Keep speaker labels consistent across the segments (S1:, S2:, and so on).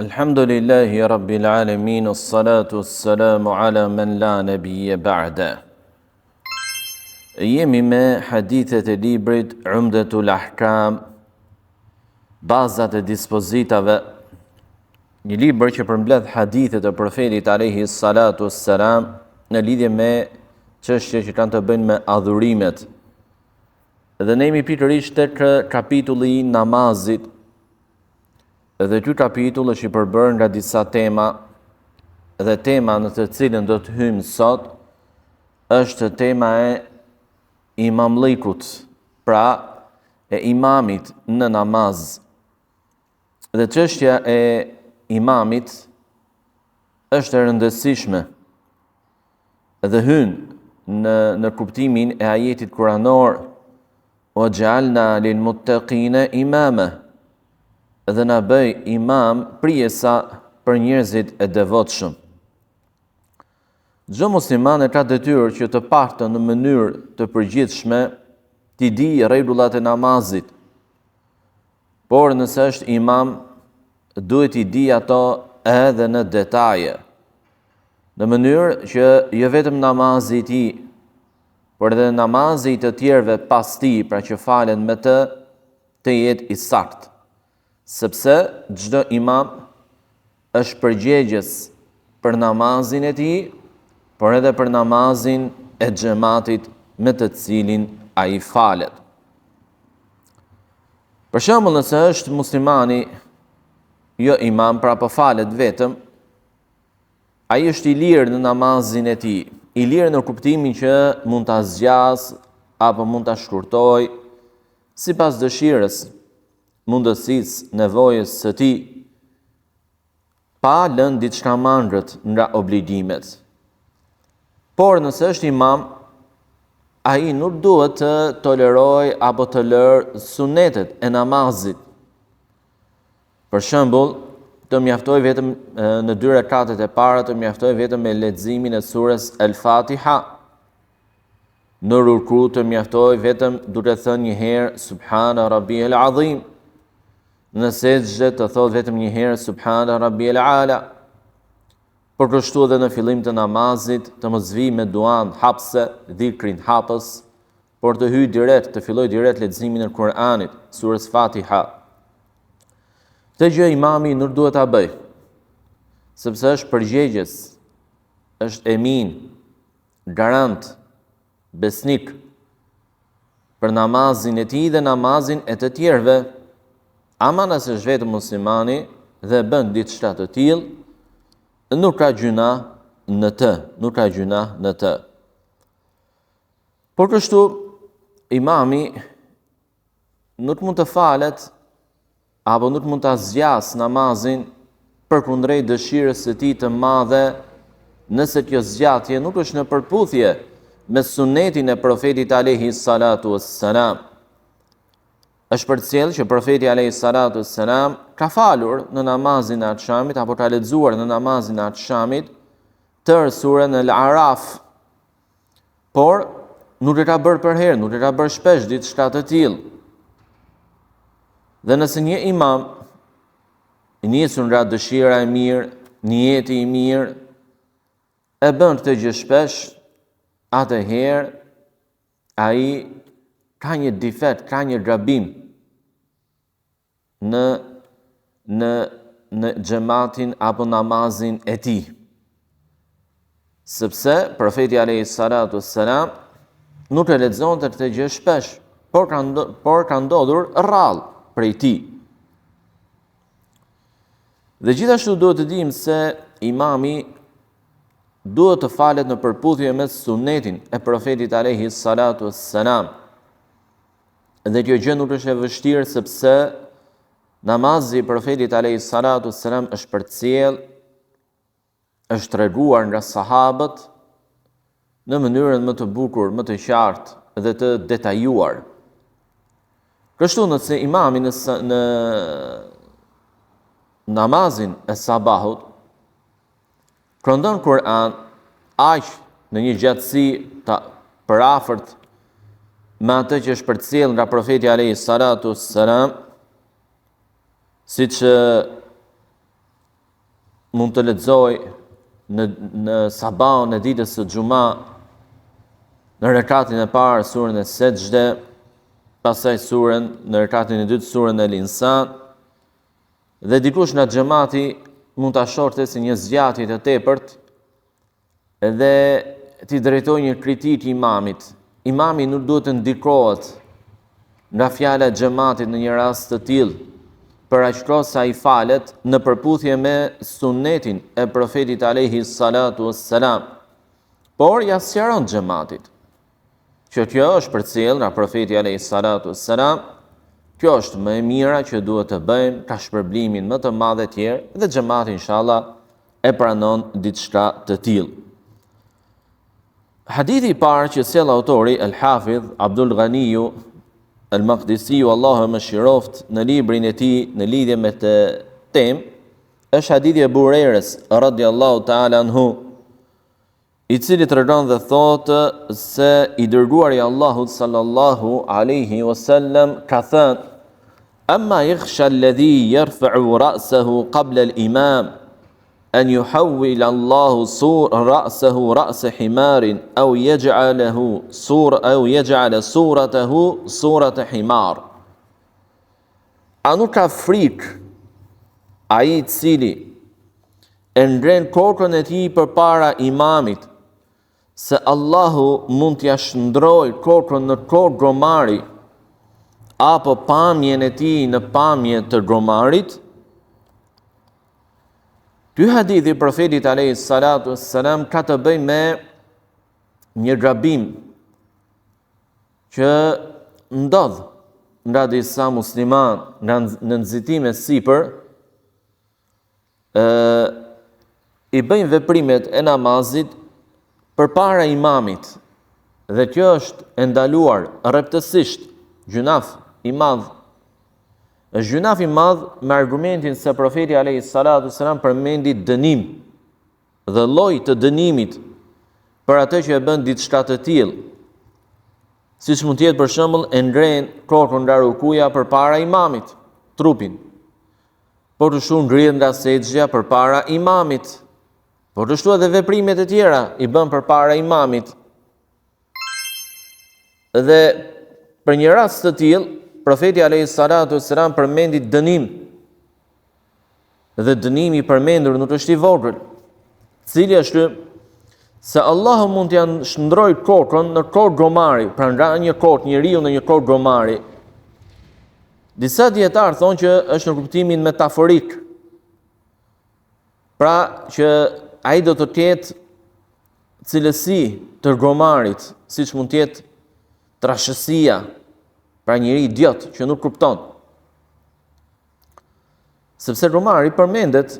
S1: Alhamdulillahi Rabbil Alamin, as-salatu as-salamu ala man la nabiyya ba'da. Jemi me hadithet e librit Umdatul Ahkam, bazat e dispozitave, një libër që përmbledh hadithet e profetit alayhi salatu wassalam në lidhje me çështje që kanë të bëjnë me adhurimet. Dhe ne jemi pikërisht tek kapitulli i namazit. Dhe ky kapitull është i përbërë nga disa tema, dhe tema në të cilën do të hymë sot është tema e imamlikut, pra e imamit në namaz. Dhe çështja e imamit është e rëndësishme dhe hyn në kuptimin e ajetit kuranor "Wa ja'alna lil muttaqina imama", dhe na bëj imam prijesa për njerëzit e devotshëm. Çdo musliman ka detyrë që të paktën në mënyrë të përgjithshme t'i di rregullat e namazit. Por nëse është imam, duhet t'i di ato edhe në detaje, në mënyrë që jo vetëm namazi i tij, por edhe namazi i të tjerëve pas tij, pra që falen me të jetë i saktë. Sepse çdo imam është përgjegjës për namazin e tij, por edhe për namazin e xhamatit me të cilin ai falet. Për shembull, nëse është muslimani jo imam, pra po falet vetëm, ai është i lirë në namazin e tij, i lirë në kuptimin që mund ta zgjas apo mund ta shkurtoj sipas dëshirës, mundësisë, nevojës së tij, pa lënë diçka mangët nga obligimet. Por nëse është imam, ai nuk duhet të toleroj apo të lërë sunetet e namazit. Për shembull, të mjaftoj vetëm në 2 rekatet e para, të mjaftoj vetëm me leximin e surës El-Fatiha. Në ruku të mjaftoj vetëm duke thënë një herë Subhana Rabbiyal Azim. Në sejdë të thot vetëm një herë Subhana Rabbiyal Ala. Por kështu edhe në fillim të namazit të mos vi me duan hapse, dhikrin hapës, por të hyj direkt, të filloj direkt leximin e Kur'anit, surës Fatiha. Këtë gjë imami nuk duhet ta bëj, sepse është përgjegjës, është emin, garant, besnik për namazin e tij dhe namazin e të tjerëve. Ama nëse është vetëm muslimani dhe bën diçka të tillë, nuk ka gjuna në të. Por kështu, imami nuk mund të falet apo nuk mund ta zgjas namazin përkundrejt dëshirës së tij të madhe, nëse kjo zgjatje nuk është në përputhje me sunetin e profetit alayhi salatu wassalam. Është përcjell që profeti alayhi salatu wassalam ka falur në namazin e akşamit apo ka lexuar në namazin e akşamit tërë surën Al-Araf. Por nuk e ka bërë për herë, nuk e ka bërë shpesh diçka të tillë. Dhe nëse një imam i nisur nga dëshira e mirë, niyeti i mirë, e bën këtë gjë shpesh, atëherë ai ka një defekt, ka një gabim në xhamatin apo namazin e tij. Sepse profeti alayhi salatu wassalam nuk e lexonte këtë gjë shpesh, por ka ndodhur rrallë prej tij. Dhe gjithashtu duhet të dimë se imami duhet të falet në përputhje me sunetin e profetit alayhi salatu wassalam. Dhe kjo gjë nuk është e vështirë, sepse namazi i profetit alayhi salatu wassalam është përcjell, është treguar nga sahabët në mënyrën më të bukur, më të qartë dhe të detajuar. Kështu nëse imami në namazin e sabahut këndon Kur'an aq në një gjatësi të përafërt me atë që është përcjell nga profeti alayhi salatu wassalam, siç mund të lexoj në sabahun e ditës së xuma në rekatin e parë surën e Sejdë, pastaj në rekatin e dytë surën e Al-Insan, dhe dikush nga xhamati mund ta shohte si një zgjatje të tepërt dhe ti drejtoj një kritik imamit. Imami nuk duhet të ndikohet nga fjala e xhamatit në një rast të tillë, për aq kohë sa i falet në përputhje me sunnetin e profetit alayhi salatu wassalam. Por ja sqaron xhamatit që kjo është përcjell nga profeti alayhi salatu wassalam, kjo është më e mira që duhet të bëjmë ka shpërblimin më të madh e tjerë, dhe xhamati inshallah e pranon diçka të tillë. Hadithi i parë që sjell autori Al-Hafidh Abdul Ghaniu Al-Maqdisiu, Allahu më shiroft, në librin e tij në lidhje me të temë, është hadithi e Abu Hurairës radhiyallahu ta'ala anhu, i cili tregon dhe thotë se i dërguari i Allahut sallallahu alaihi wasallam ka thënë: "Amma yakhsha alladhi yarfa'u ra'sahu qabla al-imam an yuhawwila Allahu ra'sahu ra's himarin aw yaj'ala suratahu surata himar." A nuk ka frikë ai i cili e ndren kokën e tij përpara imamit, se Allahu mund t'ja shndrojë kokën në kokë gromari, apo pamjen e tij në pamje të gromarit? Ky hadith i profetit alayhi salatu wassalam ka të bëjë me një gabim që ndodh nga disa musliman në nxitime sipër, i bëjnë veprimet e namazit përpara imamit, dhe kjo është e ndaluar rreptësisht, gjunaf i madh. Është gjunaf i madh me argumentin se profeti alayhi salatu wassalam përmendi dënim dhe lloj të dënimit për atë që e bën diçka të tillë, siç mund të jetë për shembull e ngren kokën nga rukuja përpara imamit, trupin, por të shumë ngrihet nga sejdja përpara imamit, por të shtu edhe veprimet e tjera i bën përpara imamit. Dhe për një rast të tillë, profeti alayhi salatu wassalam përmendi dënim. Dhe dënimi i përmendur nuk është i vogël. Cili është se Allahu mund t'ja shndrojë kokën në kokë gromari, pra nga një kokë njeriu në një kokë gromari. Disa dietar thonë që është në kuptimin metaforik. Pra që ai do të ketë cilësi të gromarit, siç mund të jetë trashësia, pra njëri idiot që nuk kupton. Sepse gromari përmendet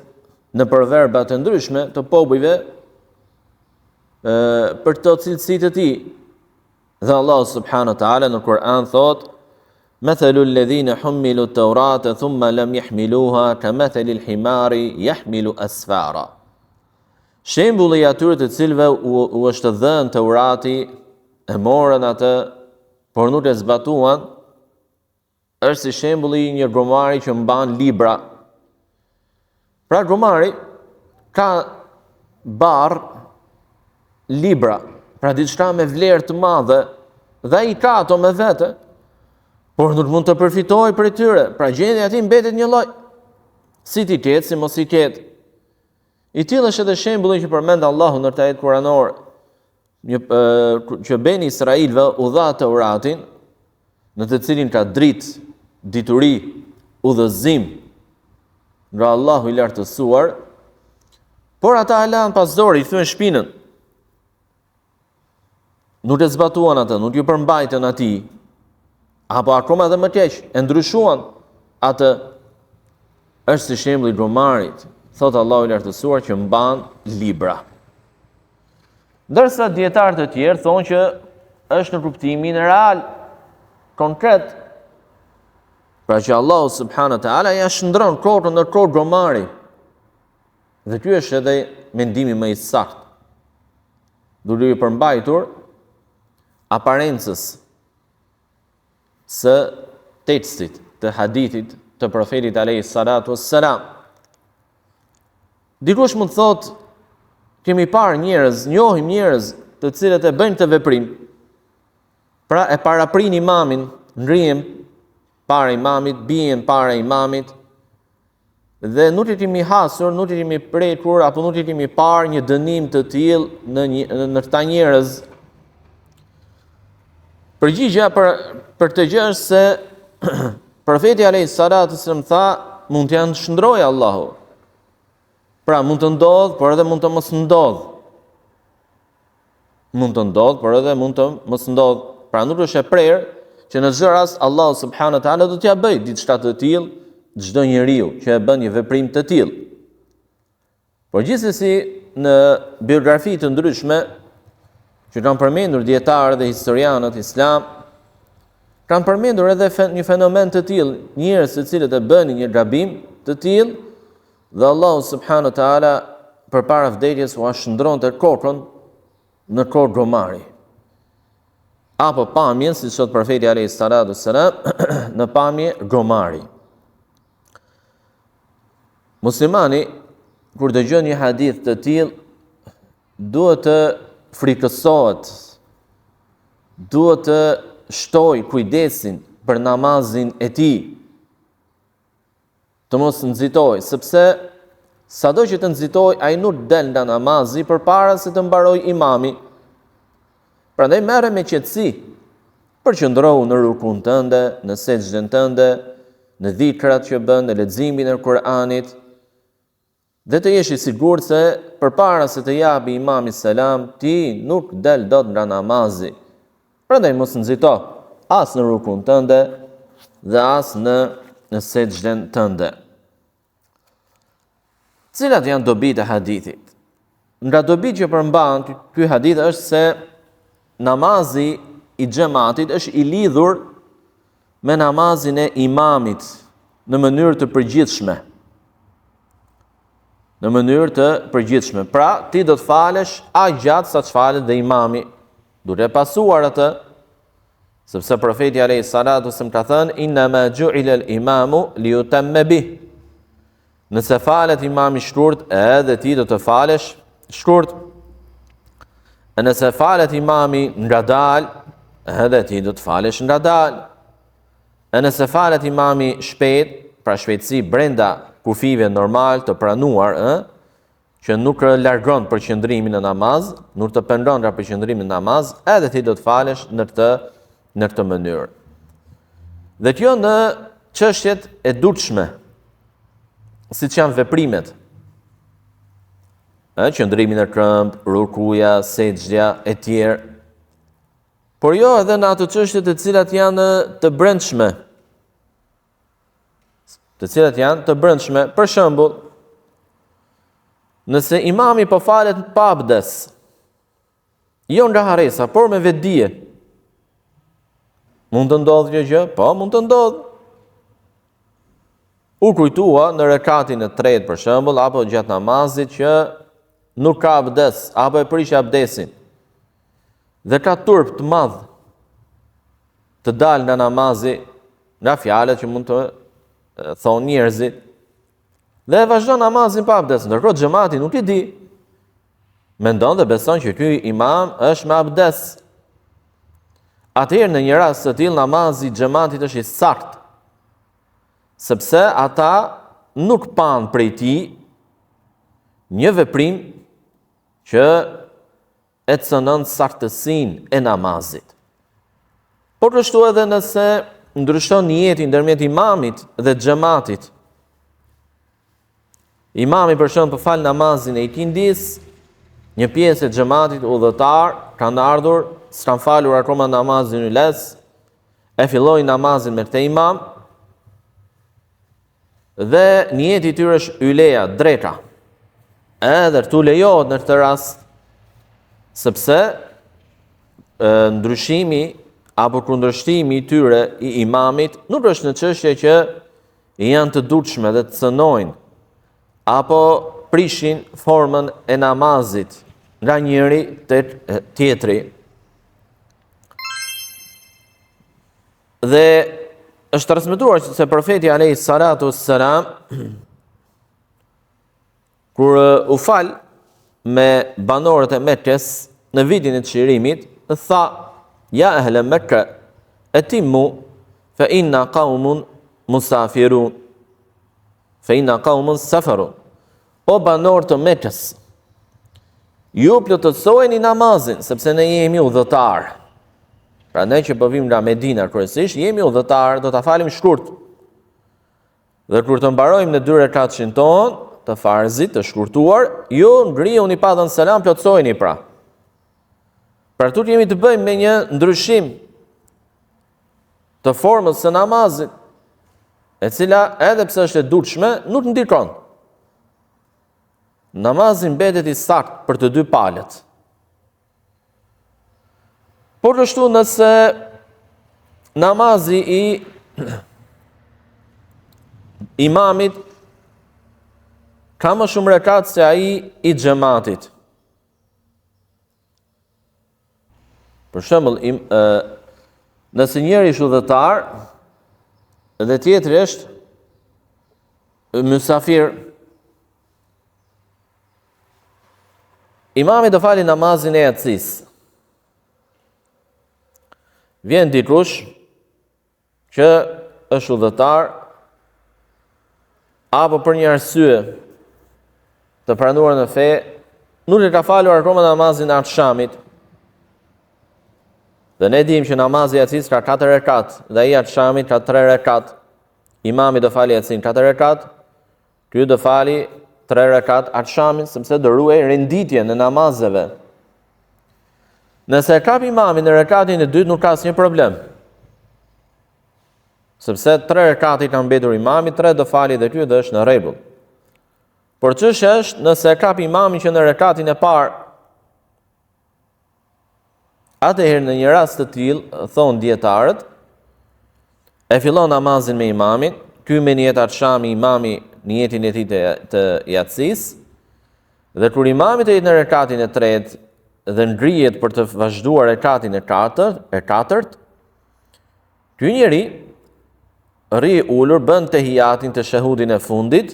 S1: në proverba të ndryshme të popujve për të cilësitë të tij. Dhe Allah subhanahu wa taala në Kur'an thot: "Mathalu alladhina humilu at-taurata thumma lam yahmiluha kamathali al-himari yahmilu asfara." Shembulli i atyre të cilëve u është dhënë Teurati, e morën atë, por nuk e zbatuan, është si shembulli i një gromari që mban libra. Pra gromari ka barë libra, pra diçka me vlerë të madhe, dhe ai ka ato me vete, por nuk mund të përfitojë prej tyre. Pra gjendja e tij mbetet një lloj, si ti ketë, si mos i ketë. I tillë është edhe shembulli që përmend Allahu në ajet kuranor, që Beni Israilve u dha Teuratin, në të cilin ka dritë, dituri, udhëzim nga Allahu i lartësuar, por ata e lanë pas dore, i thyen shpinën. Nuk e zbatuan atë, nuk ju përmbajtën atij, apo akoma edhe më keq, e ndryshuan atë. Është si shembulli i gromarit, thot Allahu i lartësuar, që mban libra. Ndërsa dietarë të tjerë thonë që është në kuptimin real, konkret, pra që Allahu subhanahu wa taala ja shndron kokën në kokë gromari. Dhe ky është edhe mendimi më i saktë, duke i përmbajtur aparencës së tekstit, të hadithit të profetit alayhi salatu wassalam. Dikush mund të thotë, kemi parë njerëz, njohim njerëz të cilët e bëjnë të veprim. Pra e paraprin imamin, ngrihem para imamit, bien para imamit, dhe nuk i kemi hasur, nuk i kemi prekur, apo nuk i kemi parë një dënim të tillë në këta njerëz. Përgjigja për të gjë është se profeti alayhis salatu wasallam tha, mund të janë shndrojë Allahu. Pra mund të ndodh, por edhe mund të mos ndodh. Mund të ndodh, por edhe mund të mos ndodh. Pra nuk është e prerë që në çdo rast Allahu subhanahu wa taala do t'ia bëjë diçka të tillë çdo njeriu që e bën një veprim të tillë. Por gjithsesi në biografi të ndryshme që kanë përmendur dietarët dhe historianët islam, kanë përmendur edhe një fenomen të tillë, njerëz të cilët e bënin një gabim të tillë dhe Allahu subhanahu wa taala përpara vdekjes u shndronte kokën në kokë gomari. Apo pamjen, si thot profeti alayhis salatu wassalam, në pamje gomari. Muslimani kur dëgjon një hadith të tillë, duhet të frikësohet, duhet të shtoj kujdesin për namazin e tij, të mos nxitoj, sepse sado që të nxitoj, ai nuk del nga namazi përpara se të mbaroj imami. Prandaj merre me qetësi, përqendrohu në rukun tënde, në sejdën tënde, në dhikrat që bën, në leximin e Kur'anit, dhe të jesh i sigurt se përpara se të japi imami selam, ti nuk del dot nga namazi. Prandaj mos nxito as në rukun tënde dhe as në sejdën tënde. Cilat janë dobit e hadithit? Nga dobit që përmban ky hadith është se namazi i xhamatit është i lidhur me namazin e imamit në mënyrë të përgjithshme. Në mënyrë të përgjithshme. Pra, ti do të falesh aq gjatë sa që falet dhe imami, duke pasuar atë, sepse profeti alayhis salatu wasallam ka thënë, innama ju'ila al-imamu liyutamme bih. Nëse falet imami shkurt, edhe ti do të falesh shkurt. E nëse falet imami ngadalë, edhe ti do të falesh ngadalë. E nëse falet imami shpejt, pra shpejtësi brenda kufive normal të pranuar, që nuk largon përqendrimin në namaz, nuk të pendon nga përqendrimi në namaz, edhe ti do të falesh në këtë mënyrë. Dhe kjo në çështjet e dutshme, siç janë veprimet, qëndrimi në këmbë, rukuja, sejdja e tjerë, por jo edhe në ato çështje të cilat janë të brendshme. Për shembull, nëse imami po falet pa abdes, jo nga haresa, por me vetdije, mund të ndodhë kjo gjë? Po, mund të ndodhë. U kujtua në rekatin e tretë për shembull, apo gjatë namazit që nuk ka abdes, apo e prish abdesin, dhe ka turp të madh të dalë nga namazi, nga fjalët që mund të thonë njerëzit, dhe e vazhdon namazin pa abdes, ndërkohë xhamati nuk i di, mendon dhe beson që ky imam është me abdes. Atëherë në një rast të tillë namazi i xhamatit është i saktë, sepse ata nuk pan prej tij një veprim që e cënon saktësinë e namazit. Por kështu edhe nëse ndryshon niyeti ndërmjet imamit dhe xhamatit. Imami për shembull po fal namazin e ikindis, një pjesë e xhamatit udhëtar kanë ardhur, s'kan falur akoma namazin e les, e filloi namazin me këtë imam, dhe niyeti i tyre është yleja, dreka. Edhe këtu lejohet në këtë rast, sepse ndryshimi apo kundërshtimi i tyre i imamit nuk është në çështje që janë të dutshme dhe të cënojnë, apo prishin formën e namazit nga njëri tek tjetri. Dhe është transmetuar se profeti alayhis salatu wassalam kur u fal me banorët e Mekës në vitin e çlirimit, tha: "Ja ehle Mekka, atimmu fa inna qaumun musafirun." Fa inna qaumun safarun. O banorë të Mekës, ju plotësojeni namazin, sepse ne jemi udhëtar. Pra ne që po vim nga Medina kryesisht, jemi udhëtar, do ta falim shkurt. Dhe kur të mbarojmë në 2 rekatëshin tonë, të farzit, të shkurtuar, ju ngrihuni pa dhënë selam, plotësojeni pra. Pra këtu jemi të bëjmë me një ndryshim të formës së namazit, e cila edhe pse është e dukshme, nuk ndikon. Namazi mbetet i saktë për të 2 palët. Por kështu nëse namazi i imamit ka më shumë rekat se ai i xhamatit. Për shembull, nëse njëri është udhëtar dhe tjetri është mysafir, imami do fali namazin e yatsis. Vjen dikush që është udhëtar apo për një arsye të pranuar në fe, nuk e ka falur akoma namazin e akşamit. Dhe ne dim që namazi i yatsis ka 4 rekat, dhe i akşamit ka 3 rekat. Imami do fali yatsin 4 rekat, ky do fali 3 rekat akşamin, sepse do ruaj renditjen në namazeve. Nëse kap imami në rekatin e dytë, nuk ka asnjë problem. Sepse 3 rekate i kanë mbetur imami, 3 do fali dhe ky dhe është në rregull. Por çështja është nëse kap imami që në rekatin e parë, atëherë në një rast të tillë, thon dietarët, e fillon namazin me imamin, ky me niyet akşami, imami niyetin e tij të yatsis, dhe kur imami të jetë në rekatin e tretë dhe ngrihet për të vazhduar rekatin e katërt, ky njeri rri ulur, bën tehiyatin të shahudin e fundit,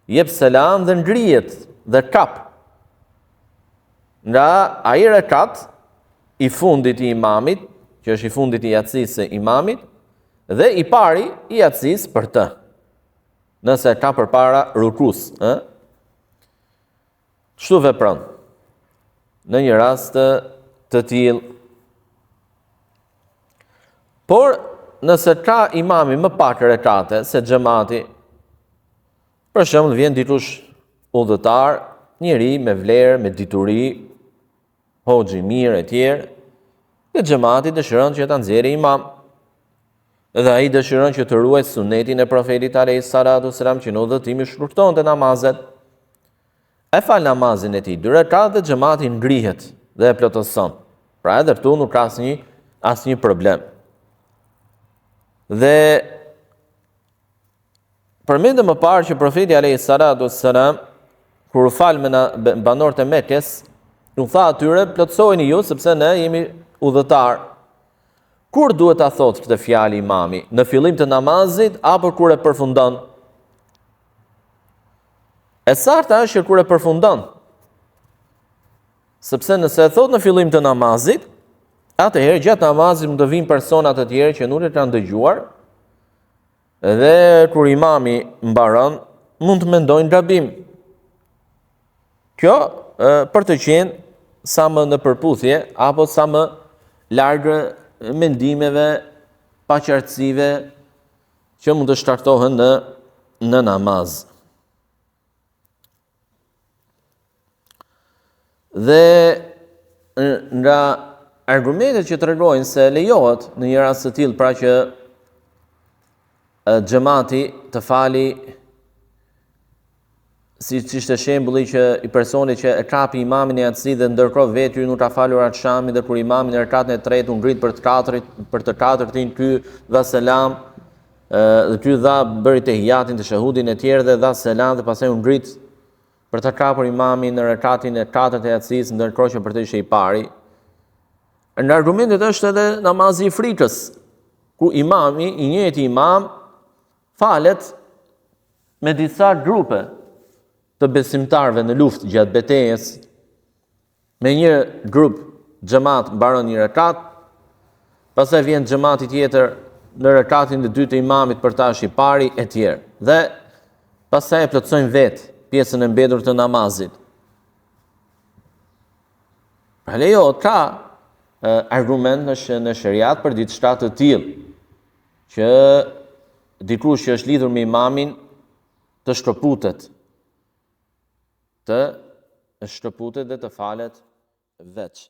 S1: jep selam dhe ngrihet dhe kap. Nga ai rekat i fundit i imamit, që është i fundit i yatsis e imamit, dhe i pari i yatsis për të. Nëse ka përpara rukus, çtu vepron në një rast të tillë. Por nëse ka imami më pak rekate se xhamati, për shembull vjen dikush udhëtar, njeri me vlerë, me dituri, hoxhi mirë e tjerë, dhe xhamati dëshiron që ta nxjerrë imam. Dhe ai dëshiron që të ruajë sunetin e profetit alayhis salatu selam, që në udhëtim shkurtonte namazet. E fal namazin e tij 2 rekat dhe xhamati ngrihet dhe e plotëson. Pra edhe këtu nuk ka asnjë problem. Dhe përmendëm më parë që profeti alayhis salatu selam kur u fal me banorët e Mekës, u tha atyre: plotësojeni ju sepse ne jemi udhëtar. Kur duhet ta thotë këtë fjalë imami? Në fillim të namazit apo kur e përfundon? E saktë është që kur e përfundon. Sepse nëse e thotë në fillim të namazit, atëherë gjatë namazit mund të vinë persona të tjerë që nuk e kanë dëgjuar, dhe kur imami mbaron, mund të mendojnë gabim. Kjo për të qenë sa më në përputhje apo sa më largë mendimeve paqartësive që mund të shkaktohen në namaz. Dhe nga argumentet që tregojnë se lejohet në një rast të tillë, pra që xhamati të fali, si ishte shembulli që i personi që e kapi imamin e yatsi dhe ndërkohë vetë nuk ka falur akşamin, dhe kur imami në rekatën e tretë u ngrit për të katërtin, ky dha selam, dhe ky bëri tehiyatin të shahudin e tjerë dhe dha selam, dhe pastaj u ngrit për të kapur imamin në rekatin e katërt të yatsis, ndërkohë që për të ishte i pari. Në argumentet është edhe namazi i frikës, ku imami, i njëjti imam, falet me disa grupe. të besimtarve në luftë gjatë betejës, me një grup xhamat mbaron një rekat, pastaj vjen xhamati tjetër në rekatin e dytë të imamit për tash i pari e tjerë. Dhe pastaj e plotësojnë vetë pjesën e mbetur të namazit. Pra lejohet, ka argument në shariat për diçka të tillë, që dikush që është lidhur me imamin të shkëputet dhe të falet veç.